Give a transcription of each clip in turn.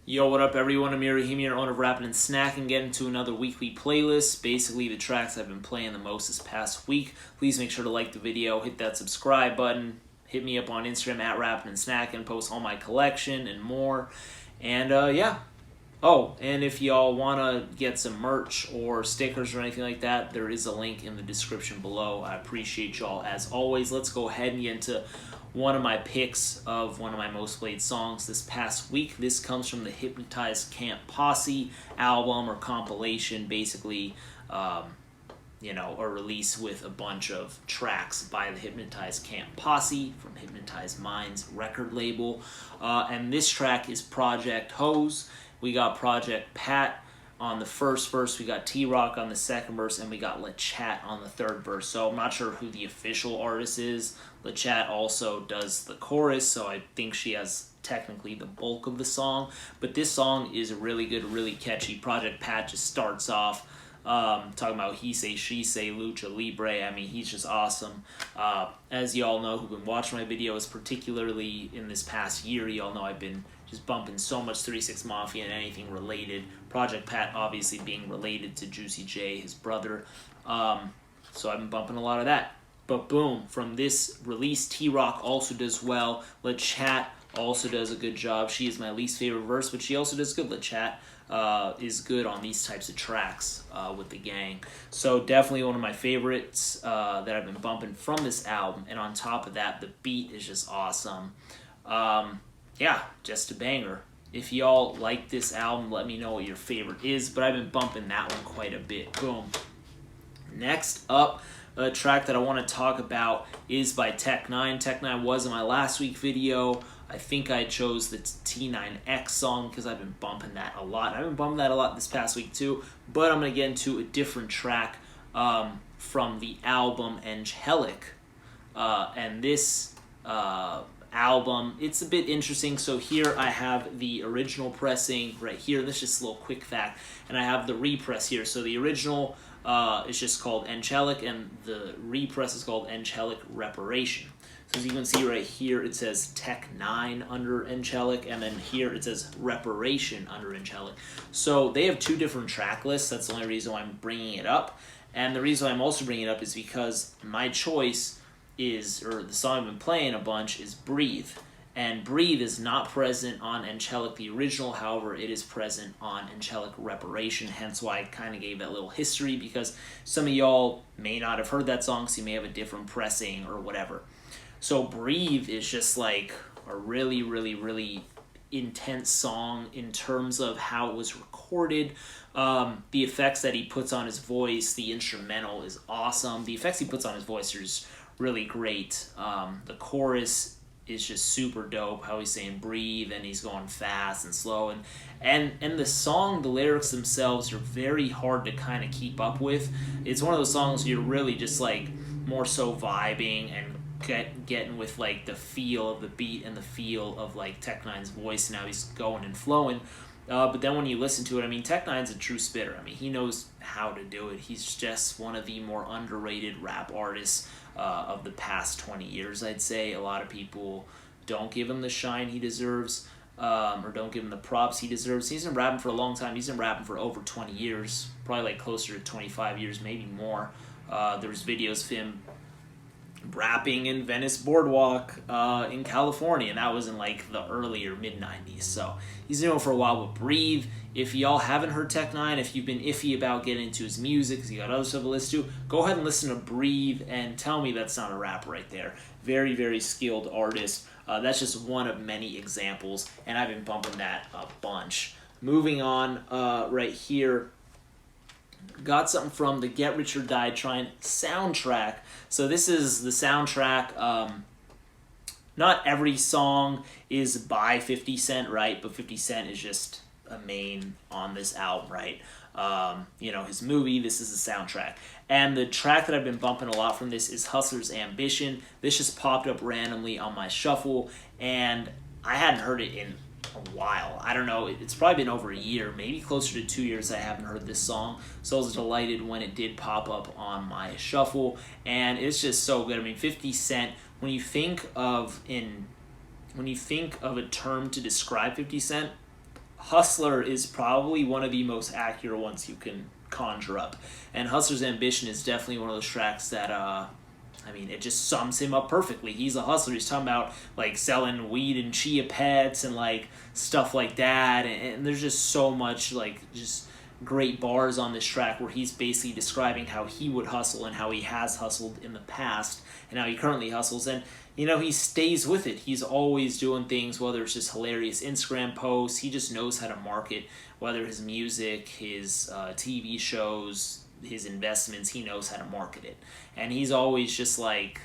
Yo, what up, everyone? I'm Rahim here, owner of Rapping and Snacking, getting to another weekly playlist. Basically, the tracks I've been playing the most this past week. Please make sure to like the video, hit that subscribe button, hit me up on Instagram at Rapping and Snacking, post all my collection and more. And yeah. Oh, and if y'all want to get some merch or stickers or anything like that, there is a link in the description below. I appreciate y'all as always. Let's go ahead and get into one of my picks of one of my most played songs this past week. This comes from the Hypnotized Camp Posse album or compilation, basically, a release with a bunch of tracks by the Hypnotized Camp Posse from Hypnotized Minds record label. And this track is Project Hose. We got Project Pat on the first verse, we got T-Rock on the second verse, and we got LeChat on the third verse. So I'm not sure who the official artist is. LeChat also does the chorus, so I think she has technically the bulk of the song. But this song is really good, really catchy. Project Pat just starts off talking about he say, she say, lucha libre. I mean, he's just awesome. As y'all know who've been watching my videos, particularly in this past year, y'all know I've been just bumping so much 3 6 Mafia and anything related. Project Pat obviously being related to Juicy J, his brother. So I've been bumping a lot of that. But boom, from this release, T-Rock also does well. LeChat also does a good job. She is my least favorite verse, but she also does good. LeChat is good on these types of tracks with the gang. So definitely one of my favorites that I've been bumping from this album. And on top of that, the beat is just awesome. Yeah, just a banger. If y'all like this album, let me know what your favorite is, but I've been bumping that one quite a bit. Boom. Next up, a track that I want to talk about is by N9ne. N9ne was in my last week video. I think I chose the T9X song because I've been bumping that a lot. I've been bumping that a lot this past week too, but I'm going to get into a different track from the album Angelic. And this album, it's a bit interesting. So here I have the original pressing right here. This is just a little quick fact. And I have the repress here. So the original is just called Angelic, and the repress is called Angelic Reparation. So as you can see right here, it says N9ne under Angelic, and then here it says Reparation under Angelic. So they have two different track lists. That's the only reason why I'm bringing it up. And the reason why I'm also bringing it up is because my choice is, or the song I've been playing a bunch, is Breathe. And Breathe is not present on Angelic the original, however, it is present on Angelic Reparation, hence why I kind of gave that little history, because some of y'all may not have heard that song, so you may have a different pressing or whatever. So Breathe is just like a really, really, really intense song in terms of how it was recorded. The effects that he puts on his voice, the instrumental is awesome. The effects he puts on his voice are just really great. The chorus is just super dope, how he's saying breathe and he's going fast and slow, and the song, the lyrics themselves are very hard to kind of keep up with. It's one of those songs you're really just like more so vibing and getting with like the feel of the beat and the feel of like N9ne's voice and how he's going and flowing. But then when you listen to it, I mean, N9ne's a true spitter. I mean, he knows how to do it. He's just one of the more underrated rap artists of the past 20 years, I'd say. A lot of people don't give him the shine he deserves, or don't give him the props he deserves. He's been rapping for a long time. He's been rapping for over 20 years, probably like closer to 25 years, maybe more. There's videos of him rapping in Venice Boardwalk in California, and that was in like the early or mid-90s. So he's doing it for a while. But Breathe, if y'all haven't heard N9ne, if you've been iffy about getting into his music because you got other stuff to listen to, go ahead and listen to Breathe and tell me that's not a rap right there. Very, very skilled artist. That's just one of many examples, and I've been bumping that a bunch. Moving on, right here, got something from the Get Rich or Die Trying soundtrack. So this is the soundtrack. Not every song is by 50 Cent, right? But 50 Cent is just a main on this album, right? His movie, this is the soundtrack. And the track that I've been bumping a lot from this is Hustler's Ambition. This just popped up randomly on my shuffle, and I hadn't heard it in a while. I don't know, it's probably been over a year, maybe closer to 2 years I haven't heard this song, so I was delighted when it did pop up on my shuffle, and it's just so good. I mean, 50 Cent, when you think of a term to describe 50 Cent, Hustler is probably one of the most accurate ones you can conjure up. And Hustler's Ambition is definitely one of those tracks that, it just sums him up perfectly. He's a hustler. He's talking about, like, selling weed and chia pets and, like, stuff like that. And there's just so much, like, just great bars on this track where he's basically describing how he would hustle and how he has hustled in the past and how he currently hustles. And, he stays with it. He's always doing things, whether it's just hilarious Instagram posts. He just knows how to market, whether his music, his TV shows, his investments, he knows how to market it. And he's always just like,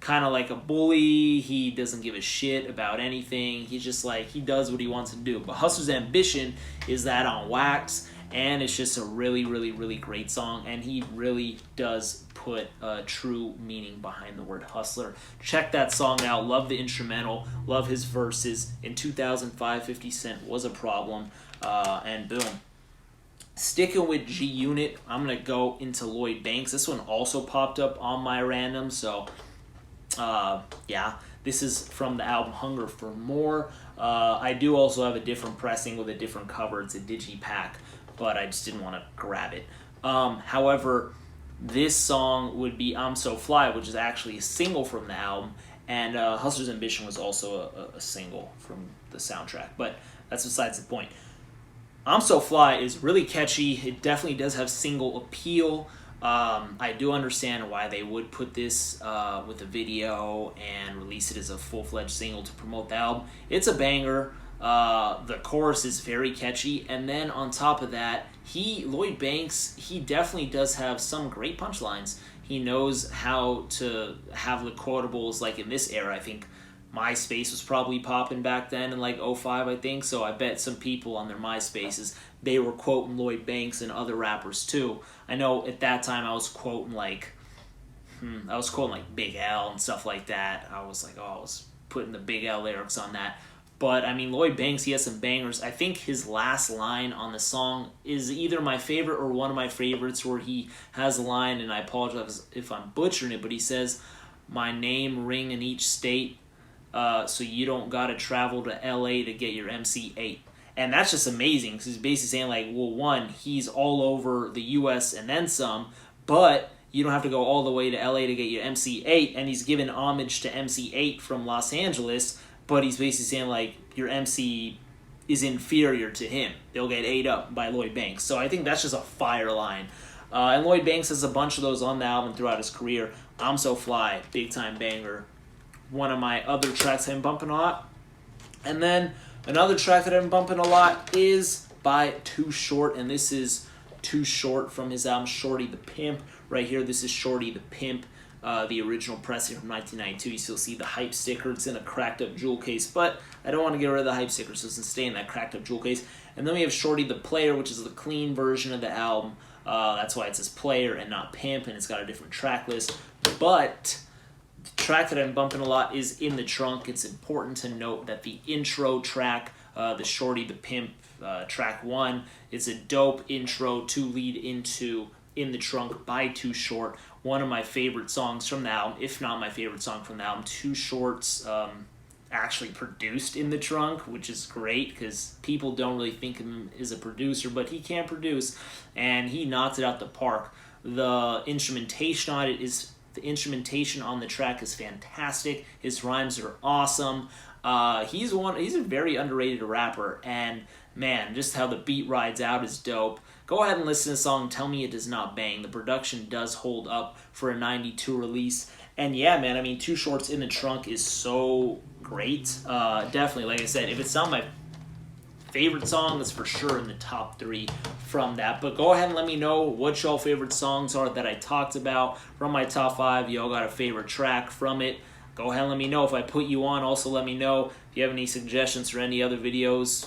kind of like a bully. He doesn't give a shit about anything. He's just like, he does what he wants to do. But Hustler's Ambition is that on wax. And it's just a really, really, really great song. And he really does put a true meaning behind the word hustler. Check that song out. Love the instrumental. Love his verses. In 2005, 50 Cent was a problem. And boom. Sticking with G Unit, I'm going to go into Lloyd Banks. This one also popped up on my random. So, yeah. This is from the album Hunger for More. I do also have a different pressing with a different cover. It's a digipack, but I just didn't want to grab it. However, this song would be I'm So Fly, which is actually a single from the album, and Hustler's Ambition was also a single from the soundtrack, but that's besides the point. I'm So Fly is really catchy. It definitely does have single appeal. I do understand why they would put this with a video and release it as a full-fledged single to promote the album. It's a banger. The chorus is very catchy, and then on top of that, Lloyd Banks, he definitely does have some great punchlines. He knows how to have the quotables, like in this era. I think MySpace was probably popping back then in like 05, I think, so I bet some people on their MySpaces, they were quoting Lloyd Banks and other rappers too. I know at that time I was quoting like Big L and stuff like that. I was putting the Big L lyrics on that. But, Lloyd Banks, he has some bangers. I think his last line on the song is either my favorite or one of my favorites, where he has a line, and I apologize if I'm butchering it, but he says, "My name ring in each state, so you don't got to travel to L.A. to get your MC8." And that's just amazing, because he's basically saying, like, well, one, he's all over the U.S. and then some, but you don't have to go all the way to L.A. to get your MC8, and he's giving homage to MC8 from Los Angeles, but he's basically saying, like, your MC is inferior to him. They'll get ate up by Lloyd Banks. So I think that's just a fire line. And Lloyd Banks has a bunch of those on the album throughout his career. I'm So Fly, big-time banger. One of my other tracks I've been bumping a lot. And then another track that I've been bumping a lot is by Too Short, and this is Too Short from his album Shorty the Pimp. Right here, this is Shorty the Pimp. The original pressing from 1992. You still see the hype sticker. It's in a cracked up jewel case, but I don't want to get rid of the hype sticker, so it doesn't stay in that cracked up jewel case. And then we have Shorty the Player, which is the clean version of the album. That's why it says Player and not Pimp, and it's got a different track list. But the track that I'm bumping a lot is In the Trunk. It's important to note that the intro track, the Shorty the Pimp track 1, it's a dope intro to lead into In the Trunk by Too Short. One of my favorite songs from the album, if not my favorite song from the album. Too Short's actually produced In the Trunk, which is great because people don't really think of him as a producer, but he can produce, and he knocks it out the park. The instrumentation on the track is fantastic. His rhymes are awesome. He's a very underrated rapper, and man, just how the beat rides out is dope. Go ahead and listen to the song. Tell me it does not bang. The production does hold up for a 92 release. And yeah, man, Too Short's In the Trunk is so great. Definitely, like I said, if it's not my favorite song, it's for sure in the top 3 from that. But go ahead and let me know what y'all favorite songs are that I talked about from my top 5. Y'all got a favorite track from it. Go ahead and let me know if I put you on. Also, let me know if you have any suggestions for any other videos.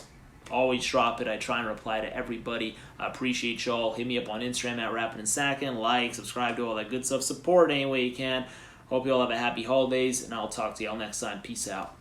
Always drop it. I try and reply to everybody. I appreciate y'all. Hit me up on Instagram at Rappin' Like, subscribe to all that good stuff. Support any way you can. Hope you all have a happy holidays, and I'll talk to y'all next time. Peace out.